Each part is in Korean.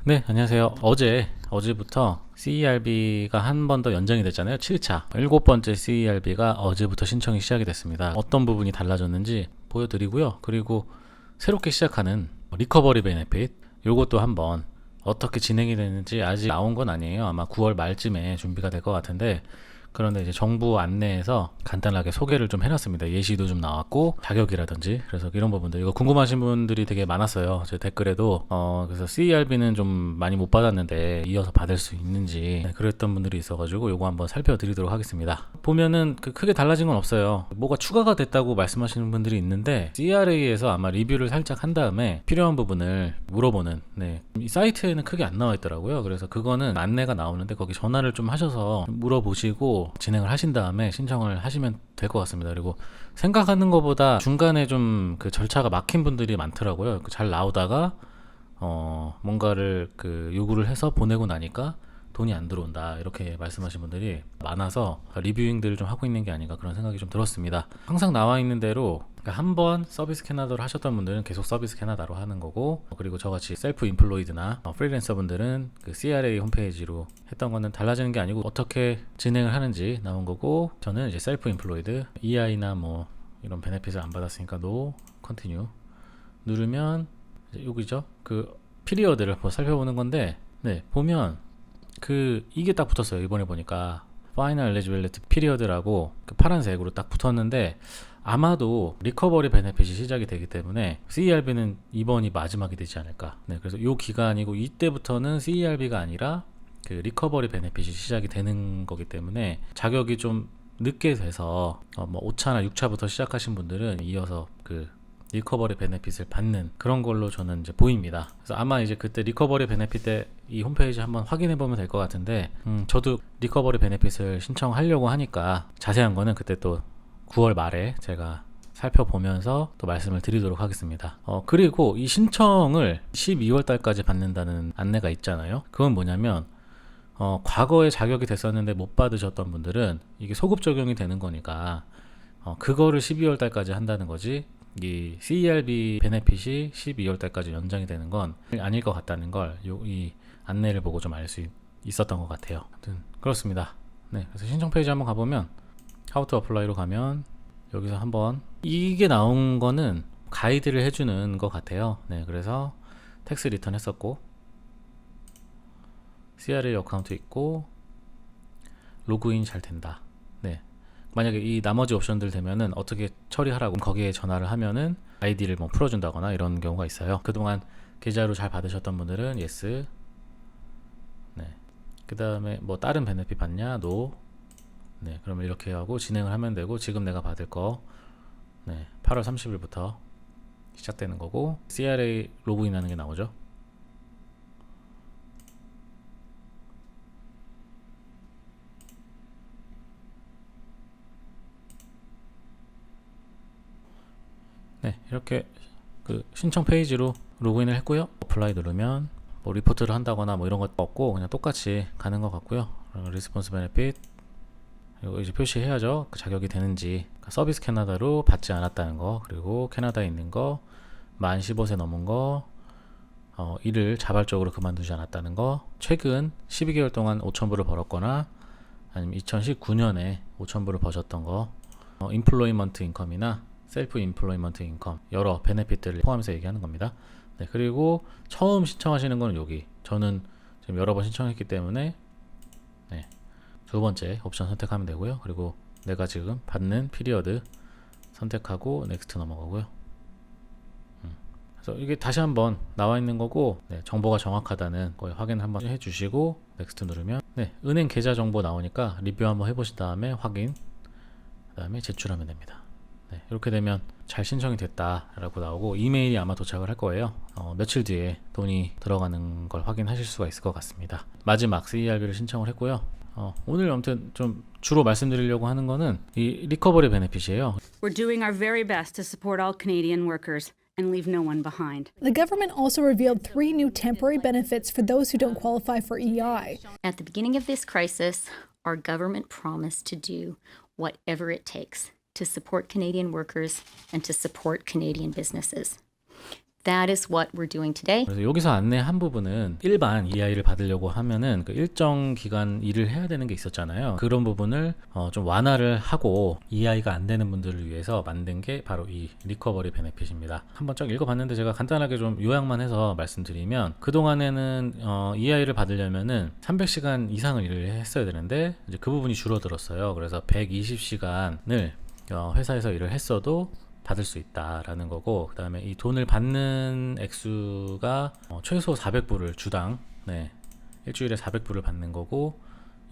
네, 안녕하세요. 어제부터 CERB가 한 번 더 연장이 됐잖아요. 7차. 일곱 번째 CERB가 어제부터 신청이 시작이 됐습니다. 어떤 부분이 달라졌는지 보여드리고요. 그리고 새롭게 시작하는 리커버리 베네핏, 요것도 한번 어떻게 진행이 되는지 아직 나온 건 아니에요. 아마 9월 말쯤에 준비가 될 것 같은데, 그런데 이제 정부 안내에서 간단하게 소개를 좀 해놨습니다. 예시도 좀 나왔고 자격이라든지, 그래서 이런 부분들 이거 궁금하신 분들이 되게 많았어요. 제 댓글에도 그래서 CERB는 좀 많이 못 받았는데 이어서 받을 수 있는지, 그랬던 분들이 있어가지고 요거 한번 살펴드리도록 하겠습니다. 보면은 크게 달라진 건 없어요. 뭐가 추가가 됐다고 말씀하시는 분들이 있는데, CRA에서 아마 리뷰를 살짝 한 다음에 필요한 부분을 물어보는, 이 사이트에는 크게 안 나와 있더라고요. 그래서 그거는 안내가 나오는데 거기 전화를 좀 하셔서 물어보시고 진행을 하신 다음에 신청을 하시면 될 것 같습니다. 그리고 생각하는 것보다 중간에 좀 그 절차가 막힌 분들이 많더라고요. 잘 나오다가 뭔가를 요구를 해서 보내고 나니까 돈이 안 들어온다, 이렇게 말씀하신 분들이 많아서 리뷰잉들을 좀 하고 있는 게 아닌가, 그런 생각이 좀 들었습니다. 항상 나와 있는 대로 한번 서비스 캐나다로 하셨던 분들은 계속 서비스 캐나다로 하는 거고, 그리고 저같이 셀프 인플로이드나 프리랜서 분들은 CRA 홈페이지로 했던 거는 달라지는 게 아니고 어떻게 진행을 하는지 나온 거고, 저는 이제 셀프 인플로이드 EI나 뭐 이런 베네핏을 안 받았으니까 no 컨티뉴 누르면 여기죠. 피리어드를 살펴보는 건데, 보면 이게 딱 붙었어요. 이번에 보니까 Final Eligibility Period라고 파란색으로 딱 붙었는데, 아마도 리커버리 베네핏이 시작이 되기 때문에 CERB는 이번이 마지막이 되지 않을까. 그래서 이 기간이고, 이때부터는 CERB가 아니라 리커버리 베네핏이 시작이 되는 거기 때문에 자격이 좀 늦게 돼서 뭐 5차나 6차부터 시작하신 분들은 이어서 리커버리 베네핏을 받는 그런 걸로 저는 이제 보입니다. 그래서 아마 이제 그때 리커버리 베네핏 때 이 홈페이지 한번 확인해 보면 될 것 같은데, 저도 리커버리 베네핏을 신청하려고 하니까 자세한 거는 그때 또 9월 말에 제가 살펴보면서 또 말씀을 드리도록 하겠습니다. 그리고 이 신청을 12월 달까지 받는다는 안내가 있잖아요. 그건 뭐냐면 과거에 자격이 됐었는데 못 받으셨던 분들은 이게 소급 적용이 되는 거니까 그거를 12월 달까지 한다는 거지, 이 CERB 베네핏이 12월 달까지 연장이 되는 건 아닐 것 같다는 걸 이 안내를 보고 좀 알 수 있었던 것 같아요. 아무튼 그렇습니다. 그래서 신청 페이지 한번 가보면 How to Apply로 가면 여기서 한번 이게 나온 거는 가이드를 해주는 것 같아요. 그래서 텍스 리턴 했었고, CRA 어카운트 있고, 로그인 잘 된다. 만약에 이 나머지 옵션들 되면은 어떻게 처리하라고 거기에 전화를 하면은 아이디를 뭐 풀어준다거나 이런 경우가 있어요. 그동안 계좌로 잘 받으셨던 분들은 yes. 그 다음에 뭐 다른 베네핏 받냐 no. 그러면 이렇게 하고 진행을 하면 되고, 지금 내가 받을 거 8월 30일부터 시작되는 거고, CRA 로그인 하는 게 나오죠. 이렇게 신청 페이지로 로그인을 했고요. 어플라이 누르면 뭐 리포트를 한다거나 뭐 이런 것도 없고 그냥 똑같이 가는 것 같고요. 리스폰스 베네핏 이거 이제 표시해야죠. 자격이 되는지. 서비스 캐나다로 받지 않았다는 거, 그리고 캐나다에 있는 거, 만 15세 넘은 거, 일을 자발적으로 그만두지 않았다는 거, 최근 12개월 동안 5,000불을 벌었거나 아니면 2019년에 5,000불을 버셨던 거, 인플로이먼트 인컴이나 셀프 인플로이먼트 인컴, 여러 베네핏들을 포함해서 얘기하는 겁니다. 그리고 처음 신청하시는 거는 여기, 저는 지금 여러 번 신청했기 때문에 두 번째 옵션 선택하면 되고요. 그리고 내가 지금 받는 피리어드 선택하고 넥스트 넘어가고요. 그래서 이게 다시 한번 나와 있는 거고, 정보가 정확하다는 거 확인 한번 해주시고 넥스트 누르면 은행 계좌 정보 나오니까 리뷰 한번 해보신 다음에 확인, 그 다음에 제출하면 됩니다. 이렇게 되면 잘 신청이 됐다라고 나오고 이메일이 아마 도착을 할 거예요. 며칠 뒤에 돈이 들어가는 걸 확인하실 수가 있을 것 같습니다. 마지막 CERB를 신청을 했고요. 오늘 아무튼 좀 주로 말씀드리려고 하는 거는 이 리커버리 베네핏이에요. We're doing our very best to support all Canadian workers and leave no one behind. The government also revealed 3 new temporary benefits for those who don't qualify for EI. At the beginning of this crisis, our government promised to do whatever it takes to support Canadian workers and to support Canadian businesses. That is what we're doing today. 그래서 여기서 안내한 부분은 일반 EI를 받으려고 하면은 그 일정 기간 일을 해야 되는 게 있었잖아요. 그런 부분을 좀 완화를 하고 EI가 안 되는 분들을 위해서 만든 게 바로 이 리커버리 베네핏입니다. 한번 쭉 읽어봤는데 제가 간단하게 좀 요약만 해서 말씀드리면 그동안에는 EI를 받으려면은 300시간 이상을 일을 했어야 되는데 이제 그 부분이 줄어들었어요. 그래서 120시간을 회사에서 일을 했어도 받을 수 있다라는 거고, 그 다음에 이 돈을 받는 액수가 최소 400불을 주당, 일주일에 400불을 받는 거고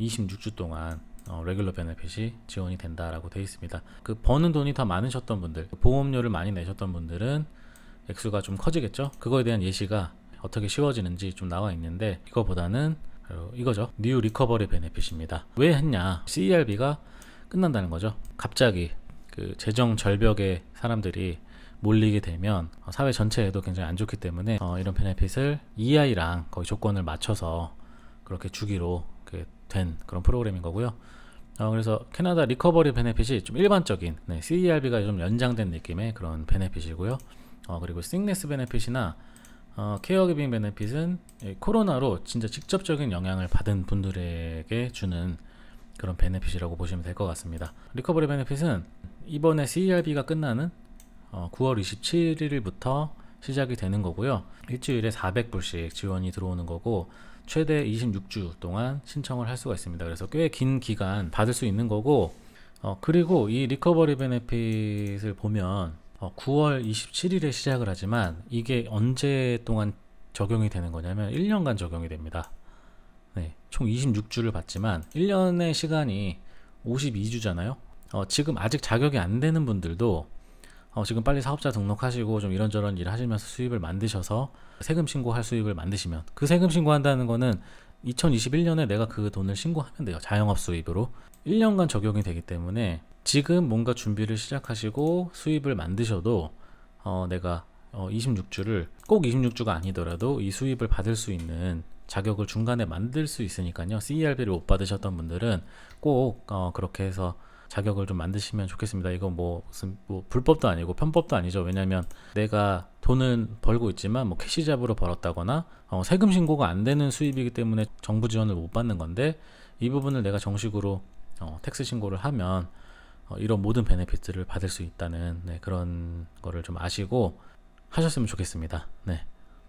26주 동안 레귤러 베네핏이 지원이 된다라고 되어 있습니다. 그 버는 돈이 더 많으셨던 분들, 보험료를 많이 내셨던 분들은 액수가 좀 커지겠죠. 그거에 대한 예시가 어떻게 쉬워지는지 좀 나와 있는데, 이거보다는 바로 이거죠. 뉴 리커버리 베네핏입니다. 왜 했냐? CERB가 끝난다는 거죠. 갑자기 그 재정 절벽에 사람들이 몰리게 되면 사회 전체에도 굉장히 안 좋기 때문에 이런 베네핏을 EI랑 거의 조건을 맞춰서 그렇게 주기로 된 그런 프로그램인 거고요. 그래서 캐나다 리커버리 베네핏이 좀 일반적인 CERB가 좀 연장된 느낌의 그런 베네핏이고요. 그리고 시크네스 베네핏이나 케어기빙 베네핏은 코로나로 진짜 직접적인 영향을 받은 분들에게 주는 그런 베네핏이라고 보시면 될 것 같습니다. 리커버리 베네핏은 이번에 CERB가 끝나는 9월 27일부터 시작이 되는 거고요. 일주일에 400불씩 지원이 들어오는 거고 최대 26주 동안 신청을 할 수가 있습니다. 그래서 꽤 긴 기간 받을 수 있는 거고, 그리고 이 리커버리 베네핏을 보면 9월 27일에 시작을 하지만 이게 언제 동안 적용이 되는 거냐면 1년간 적용이 됩니다. 총 26주를 받지만 1년의 시간이 52주잖아요. 지금 아직 자격이 안 되는 분들도 지금 빨리 사업자 등록하시고 좀 이런저런 일을 하시면서 수입을 만드셔서 세금 신고할 수입을 만드시면, 그 세금 신고한다는 거는 2021년에 내가 그 돈을 신고하면 돼요. 자영업 수입으로 1년간 적용이 되기 때문에 지금 뭔가 준비를 시작하시고 수입을 만드셔도 내가 26주를 꼭 26주가 아니더라도 이 수입을 받을 수 있는 자격을 중간에 만들 수 있으니까요. CERB를 못 받으셨던 분들은 꼭 그렇게 해서 자격을 좀 만드시면 좋겠습니다. 이거 무슨 불법도 아니고 편법도 아니죠. 왜냐하면 내가 돈은 벌고 있지만 캐시 잡으로 벌었다거나 세금 신고가 안 되는 수입이기 때문에 정부 지원을 못 받는 건데, 이 부분을 내가 정식으로 텍스 신고를 하면 이런 모든 베네핏들을 받을 수 있다는 그런 거를 좀 아시고 하셨으면 좋겠습니다.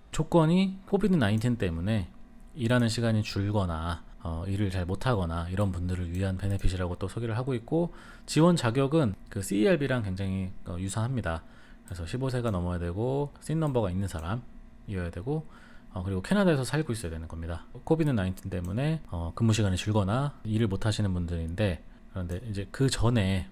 조건이 코비드-19 때문에 일하는 시간이 줄거나 일을 잘 못하거나 이런 분들을 위한 베네핏이라고 또 소개를 하고 있고, 지원 자격은 그 CERB랑 굉장히 유사합니다. 그래서 15세가 넘어야 되고 SIN 넘버가 있는 사람이어야 되고 그리고 캐나다에서 살고 있어야 되는 겁니다. 코비드-19 때문에 근무 시간이 줄거나 일을 못 하시는 분들인데, 그런데 이제 그 전에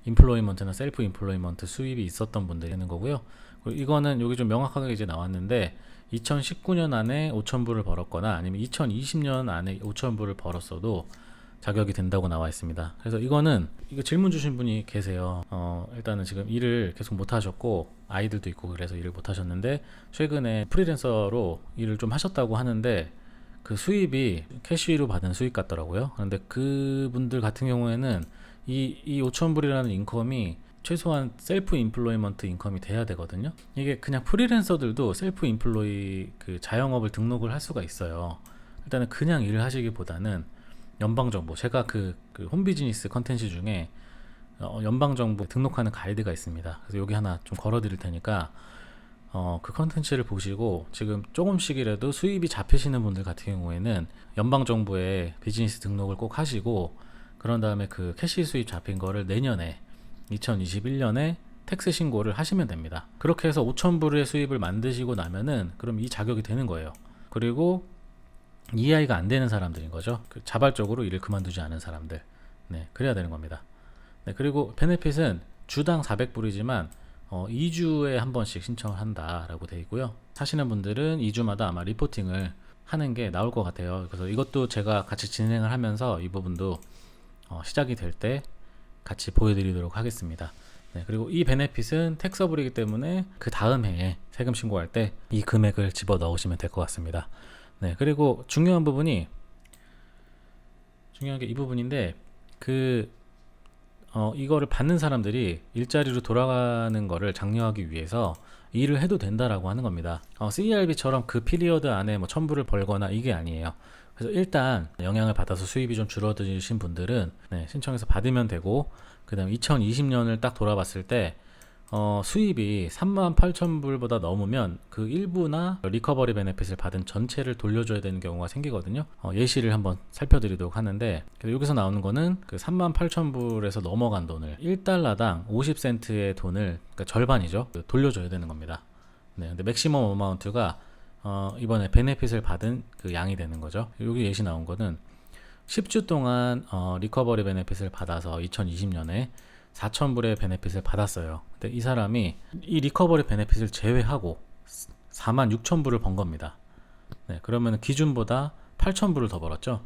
인플로이먼트나 셀프 인플로이먼트 수입이 있었던 분들이 되는 거고요. 그리고 이거는 여기 좀 명확하게 이제 나왔는데 2019년 안에 5,000불을 벌었거나 아니면 2020년 안에 5,000불을 벌었어도 자격이 된다고 나와 있습니다. 그래서 이거 질문 주신 분이 계세요. 일단은 지금 일을 계속 못 하셨고 아이들도 있고 그래서 일을 못 하셨는데 최근에 프리랜서로 일을 좀 하셨다고 하는데 그 수입이 캐시로 받은 수입 같더라고요. 그런데 그분들 같은 경우에는 이 5,000불이라는 인컴이 최소한 셀프 인플로이먼트 인컴이 돼야 되거든요. 이게 그냥 프리랜서들도 셀프 인플로이 그 자영업을 등록을 할 수가 있어요. 일단은 그냥 일을 하시기보다는 연방정부, 제가 그 홈비즈니스 컨텐츠 중에 연방정부 등록하는 가이드가 있습니다. 그래서 여기 하나 좀 걸어 드릴 테니까 그 컨텐츠를 보시고 지금 조금씩이라도 수입이 잡히시는 분들 같은 경우에는 연방정부에 비즈니스 등록을 꼭 하시고, 그런 다음에 그 캐시 수입 잡힌 거를 내년에 2021년에 텍스 신고를 하시면 됩니다. 그렇게 해서 5,000불의 수입을 만드시고 나면은 그럼 이 자격이 되는 거예요. 그리고 EI가 안 되는 사람들인 거죠. 자발적으로 일을 그만두지 않은 사람들. 그래야 되는 겁니다. 그리고 베네핏은 주당 400불이지만 2주에 한 번씩 신청을 한다라고 되어 있고요. 하시는 분들은 2주마다 아마 리포팅을 하는 게 나올 것 같아요. 그래서 이것도 제가 같이 진행을 하면서 이 부분도 시작이 될 때 같이 보여드리도록 하겠습니다. 그리고 이 베네핏은 텍서블이기 때문에 그 다음 해에 세금 신고할 때 이 금액을 집어 넣으시면 될 것 같습니다. 그리고 중요한 게 이 부분인데, 그 이거를 받는 사람들이 일자리로 돌아가는 거를 장려하기 위해서 일을 해도 된다라고 하는 겁니다. CERB처럼 그 피리어드 안에 뭐 1,000불을 벌거나 이게 아니에요. 그래서 일단 영향을 받아서 수입이 좀 줄어드신 분들은 신청해서 받으면 되고, 그 다음 2020년을 딱 돌아봤을 때 수입이 38,000불보다 넘으면 그 일부나 리커버리 베네핏을 받은 전체를 돌려줘야 되는 경우가 생기거든요. 예시를 한번 살펴드리도록 하는데, 여기서 나오는 거는 그 38,000불에서 넘어간 돈을 1달러당 50센트의 돈을, 그러니까 절반이죠, 돌려줘야 되는 겁니다. 근데 맥시멈 어마운트가 이번에 베네핏을 받은 그 양이 되는 거죠. 여기 예시 나온 거는 10주 동안 리커버리 베네핏을 받아서 2020년에 4,000불의 베네핏을 받았어요. 근데 이 사람이 이 리커버리 베네핏을 제외하고 46,000불을 번 겁니다. 그러면 기준보다 8,000불을 더 벌었죠.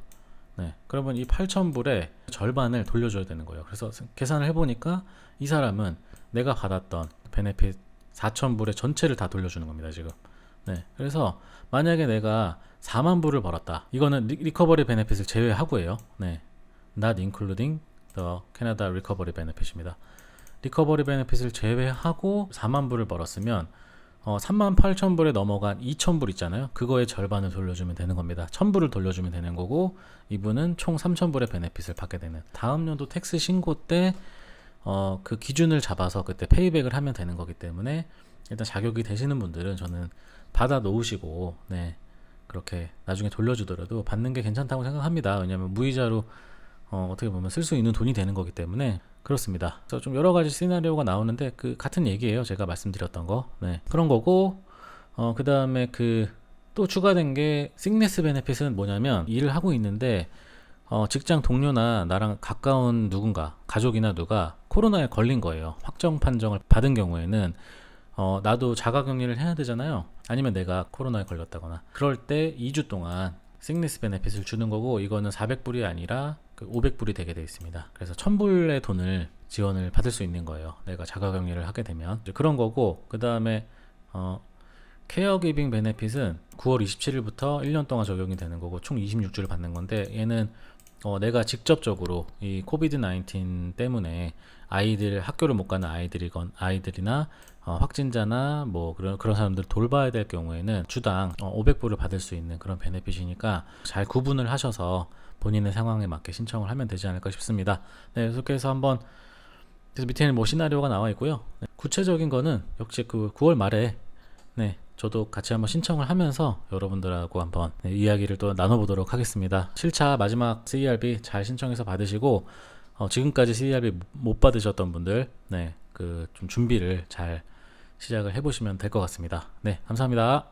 그러면 이 8,000불의 절반을 돌려줘야 되는 거예요. 그래서 계산을 해보니까 이 사람은 내가 받았던 베네핏 4,000불의 전체를 다 돌려주는 겁니다, 지금. 그래서 만약에 내가 4만 불을 벌었다. 이거는 리커버리 베네핏을 제외하고예요. Not including the Canada Recovery Benefit입니다. 리커버리 베네핏을 제외하고 4만 불을 벌었으면 38,000불에 넘어간 2,000불 있잖아요. 그거의 절반을 돌려주면 되는 겁니다. 1,000불을 돌려주면 되는 거고, 이분은 총 3,000불의 베네핏을 받게 되는, 다음 연도 텍스 신고 때 그 기준을 잡아서 그때 페이백을 하면 되는 거기 때문에 일단 자격이 되시는 분들은 저는 받아 놓으시고 그렇게 나중에 돌려주더라도 받는 게 괜찮다고 생각합니다. 왜냐하면 무이자로 어떻게 보면 쓸 수 있는 돈이 되는 거기 때문에 그렇습니다. 그래서 좀 여러 가지 시나리오가 나오는데 그 같은 얘기예요. 제가 말씀드렸던 거. 그런 거고, 그 다음에 그 또 추가된 게 시그니스 베네핏은 뭐냐면, 일을 하고 있는데 직장 동료나 나랑 가까운 누군가, 가족이나 누가 코로나에 걸린 거예요. 확정 판정을 받은 경우에는 나도 자가격리를 해야 되잖아요. 아니면 내가 코로나에 걸렸다거나 그럴 때 2주 동안 시그니스 베네핏을 주는 거고, 이거는 400불이 아니라 500불이 되게 되어 있습니다. 그래서 1,000불의 돈을 지원을 받을 수 있는 거예요. 내가 자가격리를 하게 되면. 그런 거고, 그 다음에 케어기빙 베네핏은 9월 27일부터 1년 동안 적용이 되는 거고, 총 26주를 받는 건데, 얘는 내가 직접적으로 이 코비드-19 때문에 아이들, 학교를 못 가는 아이들이나 확진자나 뭐 그런 사람들 돌봐야 될 경우에는 주당 500불을 받을 수 있는 그런 베네핏이니까 잘 구분을 하셔서 본인의 상황에 맞게 신청을 하면 되지 않을까 싶습니다. 그렇게 해서 한번, 그래서 밑에는 뭐 시나리오가 나와 있고요. 구체적인 거는 역시 그 9월 말에 저도 같이 한번 신청을 하면서 여러분들하고 한번 이야기를 또 나눠보도록 하겠습니다. 7차 마지막 CERB 잘 신청해서 받으시고, 지금까지 CERB 못 받으셨던 분들 그 좀 준비를 잘 시작을 해보시면 될 것 같습니다. 감사합니다.